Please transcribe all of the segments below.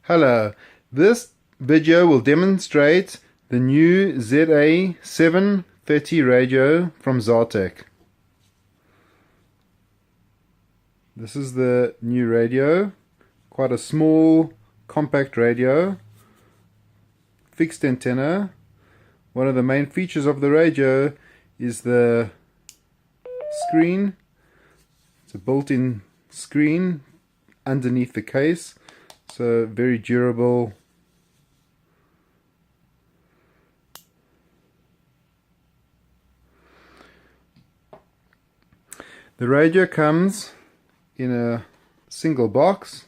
Hello, this video will demonstrate the new ZA730 radio from Zartek. This is the new radio, quite a small compact radio, fixed antenna. One of the main features of the radio is the screen. It's a built-in screen underneath the case. So very durable. The radio comes in a single box.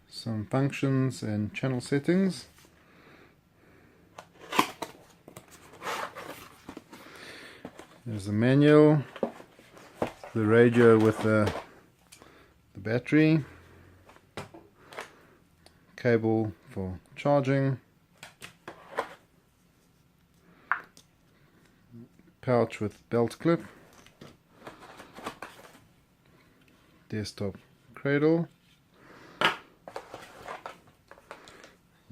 Some functions and channel settings. There's the manual, the radio with the battery, cable for charging, pouch with belt clip, desktop cradle,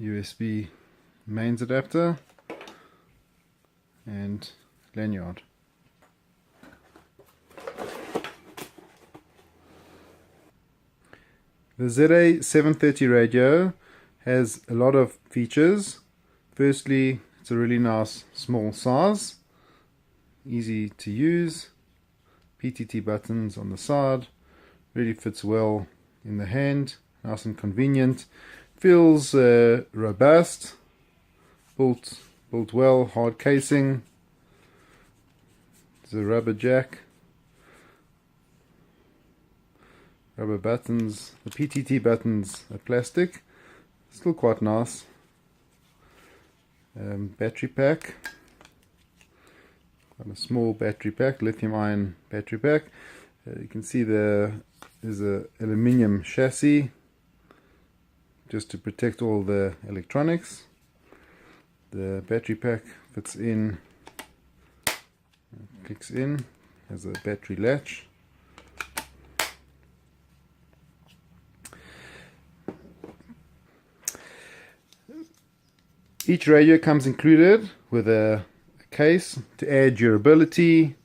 USB mains adapter, and lanyard. The ZA730 radio has a lot of features. Firstly, it's a really nice small size, easy to use, PTT buttons on the side, really fits well in the hand, nice and convenient, feels robust, built well, hard casing, there's a rubber jack, rubber buttons. The PTT buttons are plastic, still quite nice. Battery pack, quite a small battery pack, lithium ion battery pack. You can see there's a aluminium chassis just to protect all the electronics. The battery pack fits in, clicks in, has a battery latch. Each radio comes included with a case to add durability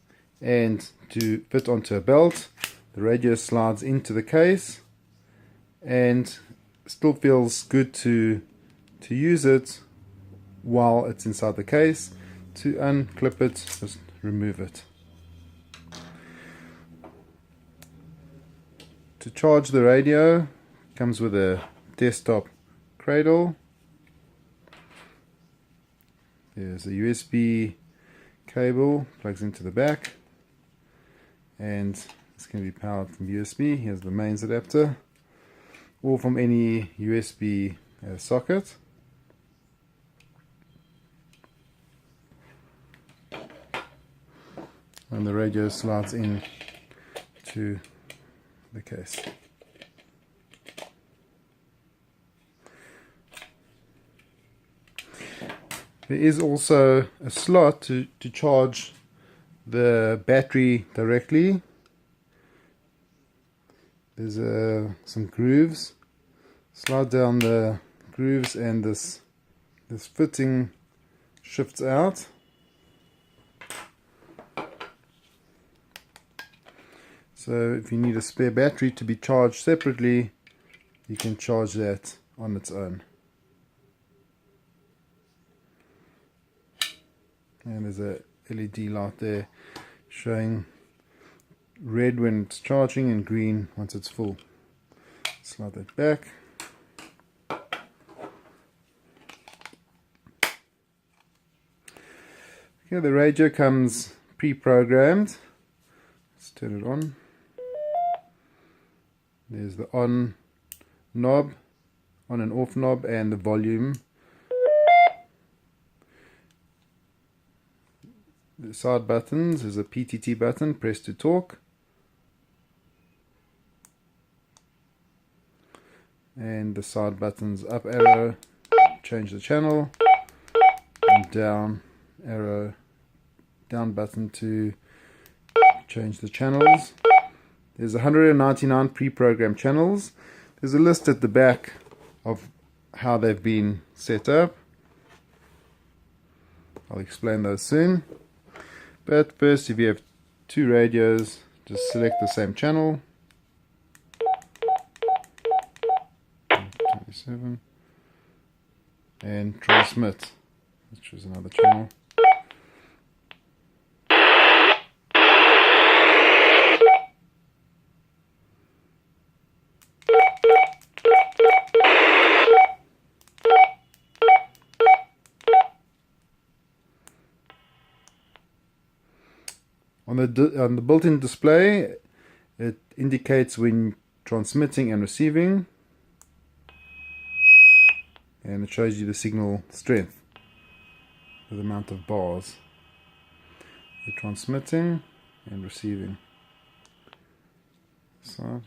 and to fit onto a belt. The radio slides into the case and still feels good to use it while it's inside the case. To unclip it, just remove it. To charge the radio, comes with a desktop cradle. There's a USB cable, plugs into the back, and this can be powered from USB. Here's the mains adapter, or from any USB socket. And the radio slides in to the case. There is also a slot to charge the battery directly. There's some grooves. Slide down the grooves and this fitting shifts out. So if you need a spare battery to be charged separately, you can charge that on its own. And there's a LED light there showing red when it's charging and green once it's full. Slide that back. Okay, the radio comes pre-programmed. Let's turn it on. There's the on knob, on and off knob, and the volume. The side buttons is a PTT button, press to talk, and the side buttons up arrow, change the channel, and down arrow down button to change the channels. There's 199 pre-programmed channels. There's a list at the back of how they've been set up. I'll explain those soon. But first, if you have two radios, just select the same channel. 27. And transmit, which is another channel. On the built-in display, it indicates when transmitting and receiving, and it shows you the signal strength, the amount of bars. The transmitting and receiving. Side.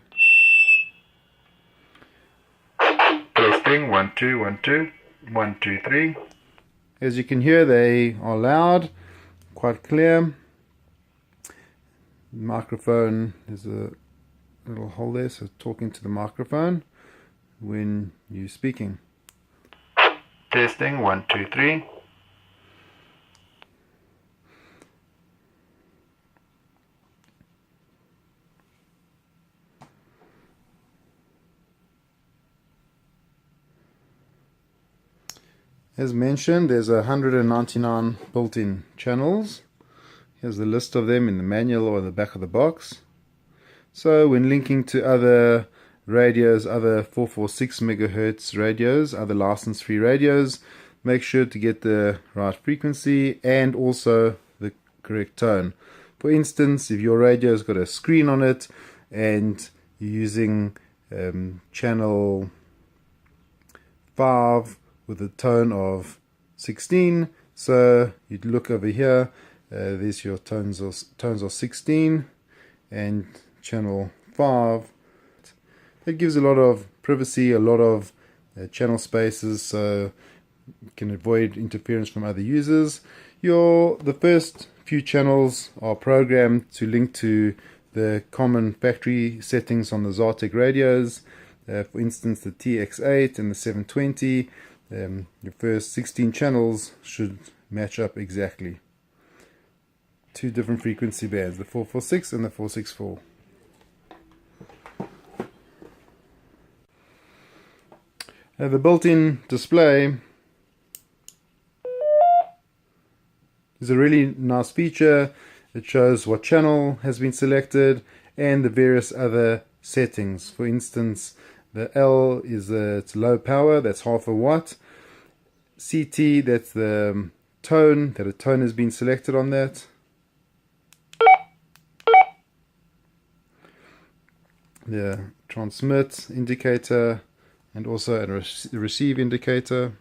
Testing 1 2 1 2 1 2 3. As you can hear, they are loud, quite clear. Microphone, there's a little hole there, so talking to the microphone when you're speaking. Testing 1 2 3. As mentioned, there's 199 built-in channels. Here's the list of them in the manual or the back of the box. So when linking to other radios, other 446 megahertz radios, other license-free radios, make sure to get the right frequency and also the correct tone. For instance, if your radio's got a screen on it and you're using channel 5 with a tone of 16, so you'd look over here. There's your tones are 16 and channel 5. It gives a lot of privacy, a lot of channel spaces, so you can avoid interference from other users. The first few channels are programmed to link to the common factory settings on the Zartek radios. For instance, the TX8 and the 720. Your first 16 channels should match up exactly. Two different frequency bands, the 446 and the 464. The built-in display is a really nice feature. It shows what channel has been selected and the various other settings. For instance, the L is it's low power, that's half a watt. CT, that's the tone, that a tone has been selected on that. The transmit indicator and also a receive indicator.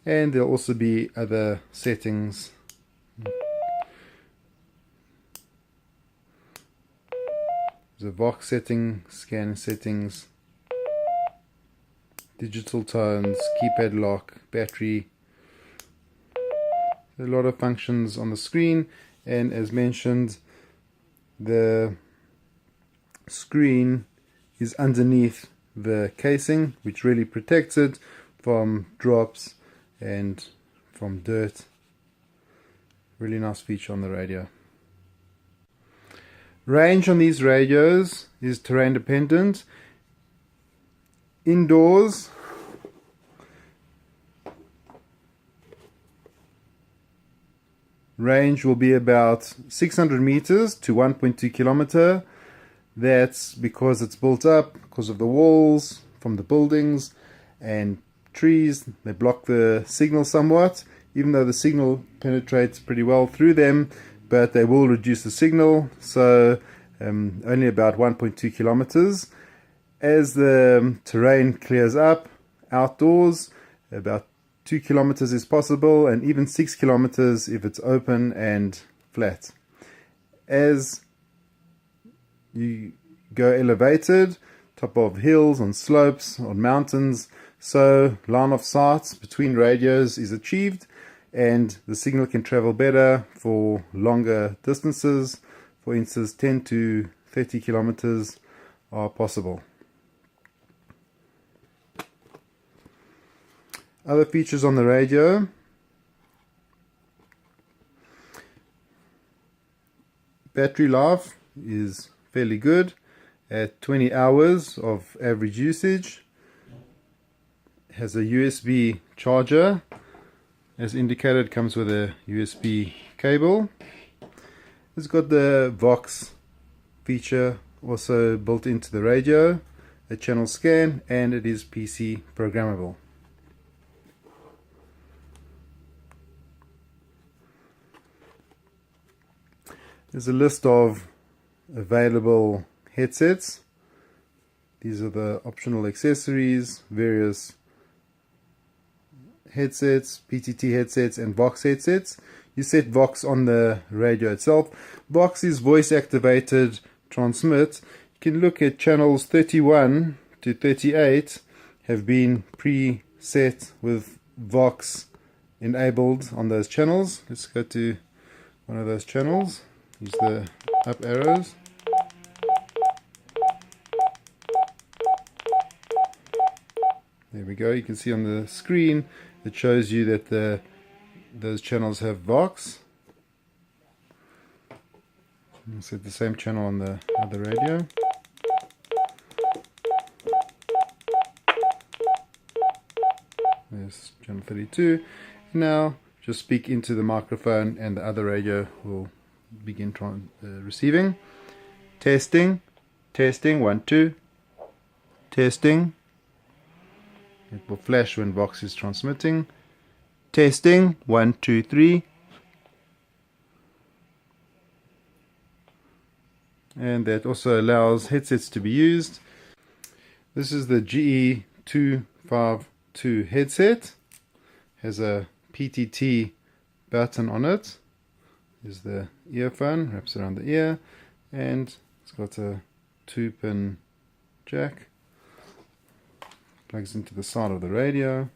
And there'll also be other settings. There's a Vox setting, scan settings, digital tones, keypad lock, battery. A lot of functions on the screen, and as mentioned, the screen is underneath the casing, which really protects it from drops and from dirt. Really nice feature on the radio. Range on these radios is terrain dependent. Indoors, range will be about 600 meters to 1.2 kilometer. That's because it's built up because of the walls from the buildings and trees. They block the signal somewhat, even though the signal penetrates pretty well through them, but they will reduce the signal, so only about 1.2 kilometers. As the terrain clears up outdoors, about 2 kilometers is possible, and even 6 kilometers if it's open and flat. As you go elevated, top of hills, on slopes, on mountains, so line of sight between radios is achieved. and the signal can travel better for longer distances. For instance, 10 to 30 kilometers are possible. Other features on the radio: battery life is fairly good at 20 hours of average usage. It has a USB charger. As indicated, comes with a USB cable. It's got the Vox feature also built into the radio, a channel scan, and it is PC programmable. There's a list of available headsets. These are the optional accessories, various headsets, PTT headsets and Vox headsets. You set Vox on the radio itself. Vox is voice activated transmit. You can look at channels 31 to 38 have been preset with Vox enabled on those channels. Let's go to one of those channels. Use the up arrows. There we go. You can see on the screen it shows you that those channels have Vox. You set the same channel on the other radio. There's channel 32. Now just speak into the microphone and the other radio will begin receiving. Testing, 1 2. Testing. It will flash when Vox is transmitting. Testing, 1 2 3. And that also allows headsets to be used. This is the GE252 headset. Has a PTT button on it. Is the earphone, wraps around the ear, and it's got a 2-pin jack. Plugs into the side of the radio.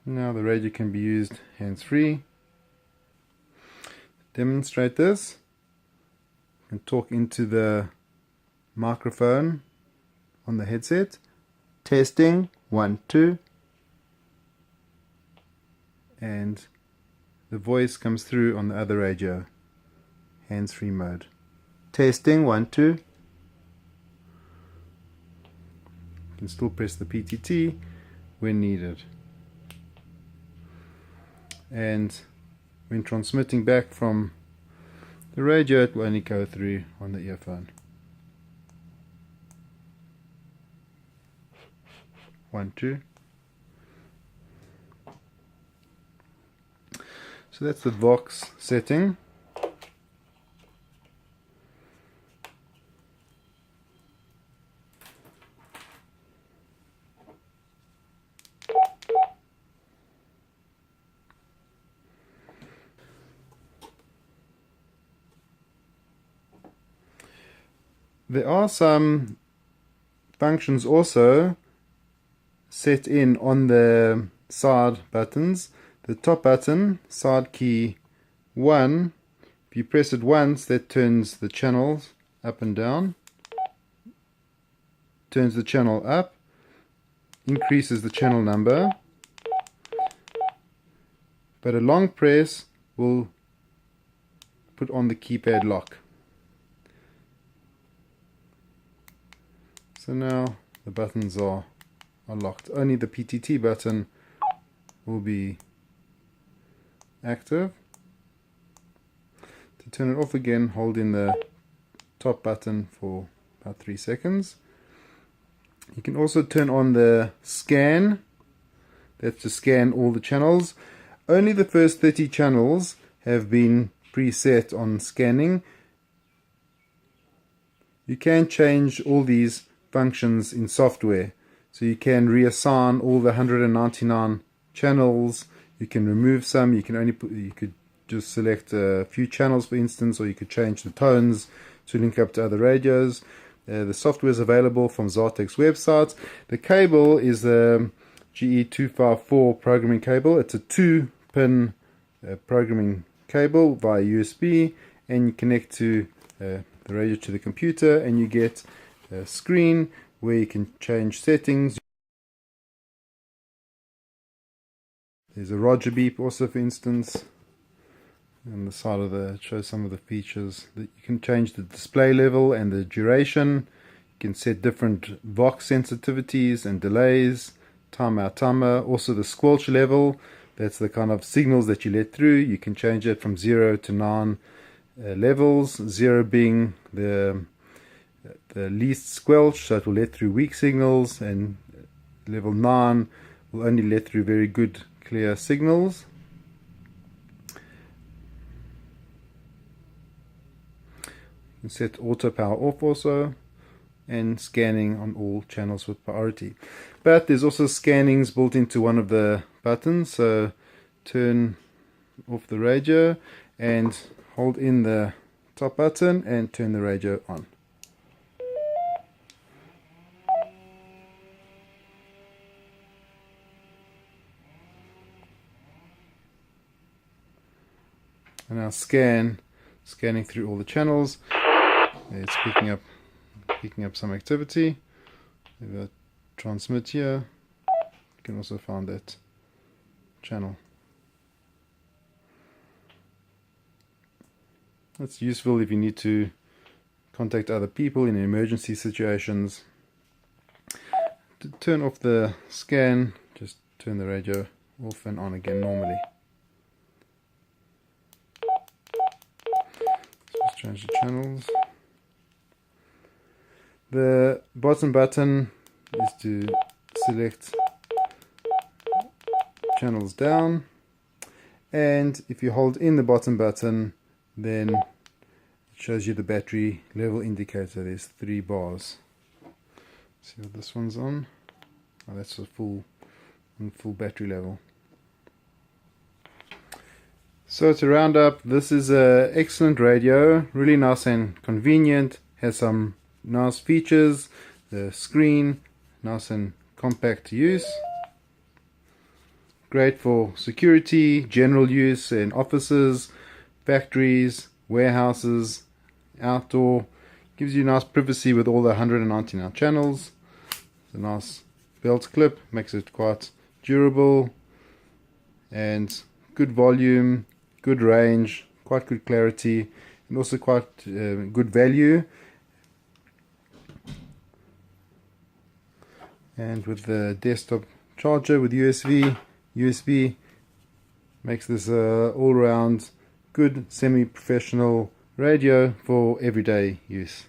Now the radio can be used hands-free. Demonstrate this. You can talk into the microphone on the headset. Testing, 1 2. And the voice comes through on the other radio. Hands-free mode. Testing, 1 2. You can still press the PTT when needed. And when transmitting back from the radio, it will only go through on the earphone. 1 2. So that's the Vox setting. There are some functions also set in on the side buttons. The top button, side key 1, if you press it once, that turns the channels up and down. Turns the channel up, increases the channel number. But a long press will put on the keypad lock. So now the buttons are locked. Only the PTT button will be active. To turn it off again, hold in the top button for about 3 seconds. You can also turn on the scan. That's to scan all the channels. Only the first 30 channels have been preset on scanning. You can change all these functions in software. So you can reassign all the 199 channels. You can remove some. You could just select a few channels, for instance, or you could change the tones to link up to other radios. The software is available from Zartek's website. The cable is the GE254 programming cable. It's a 2-pin programming cable via USB, and you connect to the radio to the computer, and you get a screen where you can change settings. There's a Roger beep also, for instance. On the side of it shows some of the features that you can change: the display level and the duration. You can set different Vox sensitivities and delays, timeout timer, also the squelch level. That's the kind of signals that you let through. You can change it from 0 to 9 levels, 0 being the least squelch, so it will let through weak signals, and level 9 will only let through very good clear signals. You can set auto power off also, and scanning on all channels with priority. But there's also scannings built into one of the buttons, so turn off the radio and hold in the top button and turn the radio on. And now scanning through all the channels. It's picking up some activity. We've got transmit here. You can also find that channel. That's useful if you need to contact other people in emergency situations. To turn off the scan, just turn the radio off and on again normally. Let's change the channels. The bottom button is to select channels down, and if you hold in the bottom button, then it shows you the battery level indicator. There's 3 bars. See what this one's on? Oh, that's a full battery level. So to round up, this is an excellent radio, really nice and convenient, has some nice features, the screen, nice and compact to use. Great for security, general use in offices, factories, warehouses, outdoor. Gives you nice privacy with all the 199 channels. It's a nice belt clip, makes it quite durable, and good volume, good range, quite good clarity, and also quite good value. And with the desktop charger with USB makes this all-round good semi-professional radio for everyday use.